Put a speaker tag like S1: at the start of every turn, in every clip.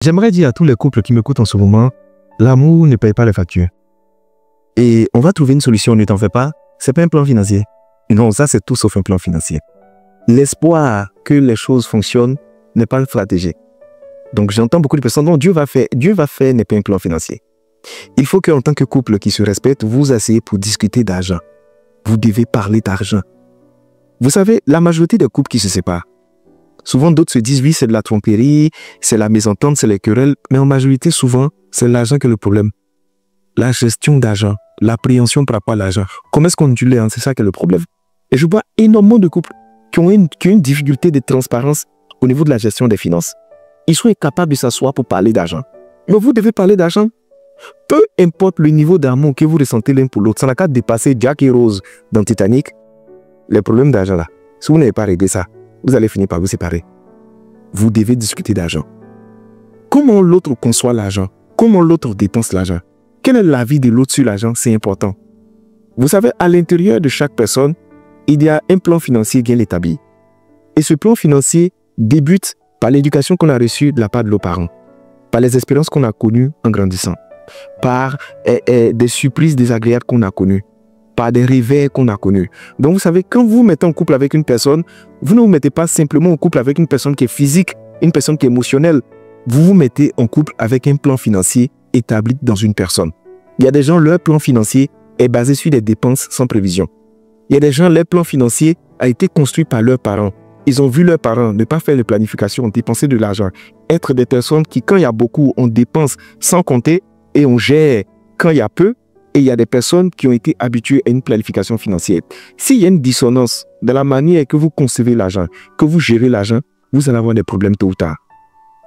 S1: J'aimerais dire à tous les couples qui m'écoutent en ce moment, l'amour ne paye pas les factures. Et on va trouver une solution, ne t'en fais pas, c'est pas un plan financier. Non, ça c'est tout sauf un plan financier. L'espoir que les choses fonctionnent n'est pas une stratégie. Donc j'entends beaucoup de personnes, non, Dieu va faire n'est pas un plan financier. Il faut qu'en tant que couple qui se respecte, vous asseyez pour discuter d'argent. Vous devez parler d'argent. Vous savez, la majorité des couples qui se séparent, souvent d'autres se disent, oui, c'est de la tromperie, c'est la mésentente, c'est les querelles, mais en majorité, souvent, c'est l'argent qui est le problème. La gestion d'argent, l'appréhension par rapport à l'argent. Comment est-ce qu'on utilise, c'est ça qui est le problème. Et je vois énormément de couples qui ont une difficulté de transparence au niveau de la gestion des finances. Ils sont incapables de s'asseoir pour parler d'argent. Mais vous devez parler d'argent. Peu importe le niveau d'amour que vous ressentez l'un pour l'autre, ça n'a qu'à dépasser Jack et Rose dans Titanic. Les problèmes d'argent là, si vous n'avez pas réglé ça, vous allez finir par vous séparer. Vous devez discuter d'argent. Comment l'autre conçoit l'argent? Comment l'autre dépense l'argent? Quel est l'avis de l'autre sur l'argent? C'est important. Vous savez, à l'intérieur de chaque personne, il y a un plan financier bien établi. Et ce plan financier débute par l'éducation qu'on a reçue de la part de nos parents, par les expériences qu'on a connues en grandissant, par des surprises désagréables qu'on a connues, par des réveils qu'on a connus. Donc vous savez, quand vous vous mettez en couple avec une personne, vous ne vous mettez pas simplement en couple avec une personne qui est physique, une personne qui est émotionnelle. Vous vous mettez en couple avec un plan financier établi dans une personne. Il y a des gens, leur plan financier est basé sur des dépenses sans prévision. Il y a des gens, leur plan financier a été construit par leurs parents. Ils ont vu leurs parents ne pas faire de planification, dépenser de l'argent. Être des personnes qui, quand il y a beaucoup, on dépense sans compter et on gère quand il y a peu. Et il y a des personnes qui ont été habituées à une planification financière. S'il y a une dissonance dans la manière que vous concevez l'argent, que vous gérez l'argent, vous allez avoir des problèmes tôt ou tard.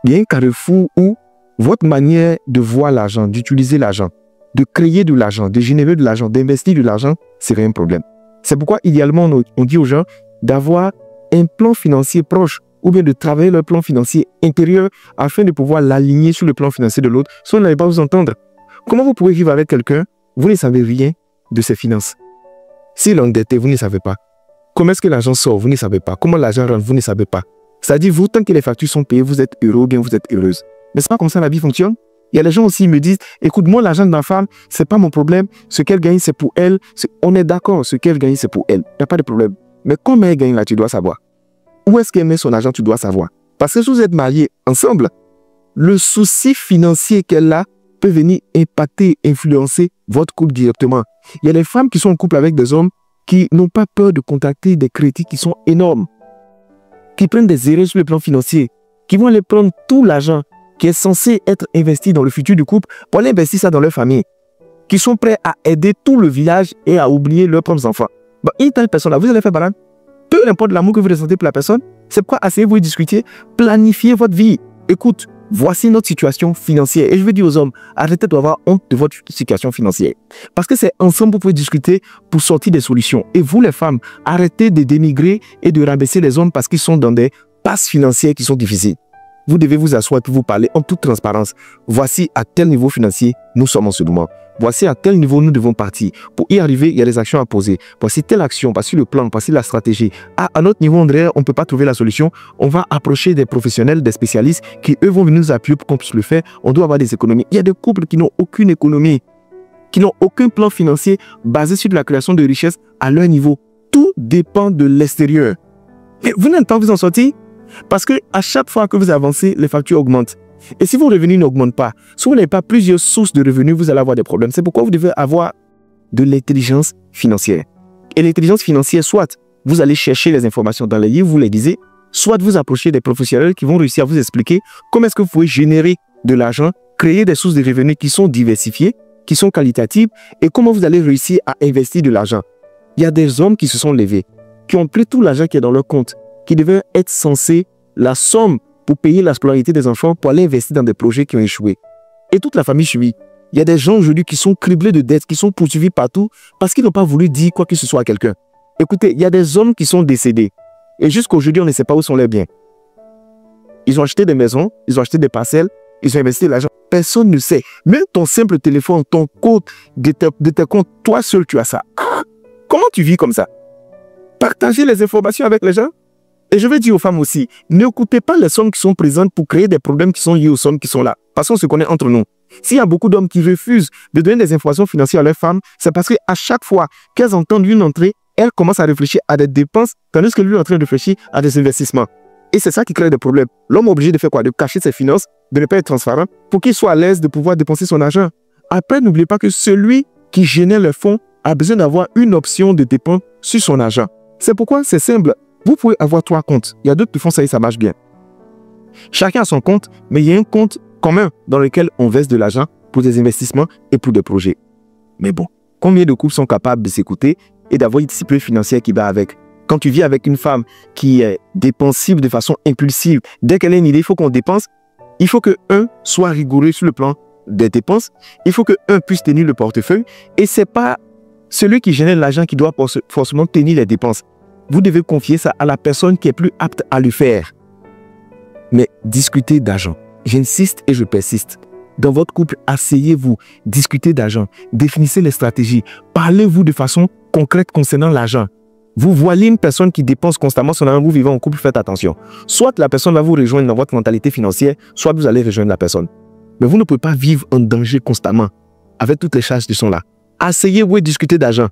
S1: Il y a un carrefour où votre manière de voir l'argent, d'utiliser l'argent, de créer de l'argent, de générer de l'argent, d'investir de l'argent, serait un problème. C'est pourquoi, idéalement, on dit aux gens d'avoir un plan financier proche ou bien de travailler leur plan financier intérieur afin de pouvoir l'aligner sur le plan financier de l'autre, sinon on n'allait pas vous entendre. Comment vous pouvez vivre avec quelqu'un, vous ne savez rien de ses finances? S'il est endetté, vous ne savez pas. Comment est-ce que l'argent sort, vous ne savez pas. Comment l'argent rentre, vous ne savez pas. C'est-à-dire, vous, tant que les factures sont payées, vous êtes heureux ou bien vous êtes heureuse. Mais ce n'est pas comme ça la vie fonctionne. Il y a des gens aussi qui me disent, écoute, moi, l'argent de ma femme, ce n'est pas mon problème. Ce qu'elle gagne, c'est pour elle. On est d'accord, ce qu'elle gagne, c'est pour elle. Il n'y a pas de problème. Mais comment elle gagne là, tu dois savoir. Où est-ce qu'elle met son argent, tu dois savoir. Parce que si vous êtes mariés ensemble, le souci financier qu'elle a peut venir impacter, influencer votre couple directement. Il y a des femmes qui sont en couple avec des hommes qui n'ont pas peur de contacter des crédits qui sont énormes, qui prennent des erreurs sur le plan financier, qui vont aller prendre tout l'argent qui est censé être investi dans le futur du couple pour aller investir ça dans leur famille, qui sont prêts à aider tout le village et à oublier leurs propres enfants. Bon, une telle personne-là, vous allez faire banane. Peu importe l'amour que vous ressentez pour la personne, c'est pourquoi asseyez-vous et discutez, planifiez votre vie. Écoute, voici notre situation financière. Et je veux dire aux hommes, arrêtez d'avoir honte de votre situation financière. Parce que c'est ensemble que vous pouvez discuter pour sortir des solutions. Et vous, les femmes, arrêtez de dénigrer et de rabaisser les hommes parce qu'ils sont dans des passes financières qui sont difficiles. Vous devez vous asseoir et vous parler en toute transparence. Voici à tel niveau financier nous sommes en ce moment. Voici à quel niveau nous devons partir. Pour y arriver, il y a des actions à poser. Voici telle action, voici le plan, voici la stratégie. À notre niveau, André, on ne peut pas trouver la solution. On va approcher des professionnels, des spécialistes qui, eux, vont venir nous appuyer pour qu'on puisse le faire. On doit avoir des économies. Il y a des couples qui n'ont aucune économie, qui n'ont aucun plan financier basé sur la création de richesses à leur niveau. Tout dépend de l'extérieur. Mais vous n'êtes pas vous en sortir parce que à chaque fois que vous avancez, les factures augmentent. Et si vos revenus n'augmentent pas, si vous n'avez pas plusieurs sources de revenus, vous allez avoir des problèmes. C'est pourquoi vous devez avoir de l'intelligence financière. Et l'intelligence financière, soit vous allez chercher les informations dans les livres, vous les lisez, soit vous approchez des professionnels qui vont réussir à vous expliquer comment est-ce que vous pouvez générer de l'argent, créer des sources de revenus qui sont diversifiées, qui sont qualitatives, et comment vous allez réussir à investir de l'argent. Il y a des hommes qui se sont levés, qui ont pris tout l'argent qui est dans leur compte, qui devait être censé la somme pour payer la scolarité des enfants, pour aller investir dans des projets qui ont échoué. Et toute la famille suivie. Il y a des gens aujourd'hui qui sont criblés de dettes, qui sont poursuivis partout parce qu'ils n'ont pas voulu dire quoi que ce soit à quelqu'un. Écoutez, il y a des hommes qui sont décédés. Et jusqu'à aujourd'hui, on ne sait pas où sont leurs biens. Ils ont acheté des maisons, ils ont acheté des parcelles, ils ont investi de l'argent. Personne ne sait. Même ton simple téléphone, ton code de tes comptes, toi seul, tu as ça. Comment tu vis comme ça? Partager les informations avec les gens. Et je vais dire aux femmes aussi, n'écoutez pas les sommes qui sont présentes pour créer des problèmes qui sont liés aux sommes qui sont là. Parce qu'on se connaît entre nous. S'il y a beaucoup d'hommes qui refusent de donner des informations financières à leurs femmes, c'est parce qu'à chaque fois qu'elles entendent une entrée, elles commencent à réfléchir à des dépenses, tandis que lui est en train de réfléchir à des investissements. Et c'est ça qui crée des problèmes. L'homme est obligé de faire quoi? De cacher ses finances, de ne pas être transparent, pour qu'il soit à l'aise de pouvoir dépenser son argent. Après, n'oubliez pas que celui qui génère le fonds a besoin d'avoir une option de dépense sur son argent. C'est pourquoi c'est simple. Vous pouvez avoir 3 comptes. Il y a d'autres qui font ça et ça marche bien. Chacun a son compte, mais il y a un compte commun dans lequel on verse de l'argent pour des investissements et pour des projets. Mais bon, combien de couples sont capables de s'écouter et d'avoir une discipline financière qui va avec? Quand tu vis avec une femme qui est dépensive de façon impulsive, dès qu'elle a une idée, il faut qu'on dépense. Il faut que un soit rigoureux sur le plan des dépenses. Il faut que un puisse tenir le portefeuille. Et ce n'est pas celui qui génère l'argent qui doit forcément tenir les dépenses. Vous devez confier ça à la personne qui est plus apte à le faire. Mais discutez d'argent. J'insiste et je persiste. Dans votre couple, asseyez-vous, discutez d'argent, définissez les stratégies, parlez-vous de façon concrète concernant l'argent. Vous voyez une personne qui dépense constamment son argent, vous vivez en couple, faites attention. Soit la personne va vous rejoindre dans votre mentalité financière, soit vous allez rejoindre la personne. Mais vous ne pouvez pas vivre en danger constamment, avec toutes les charges qui sont là. Asseyez-vous et discutez d'argent.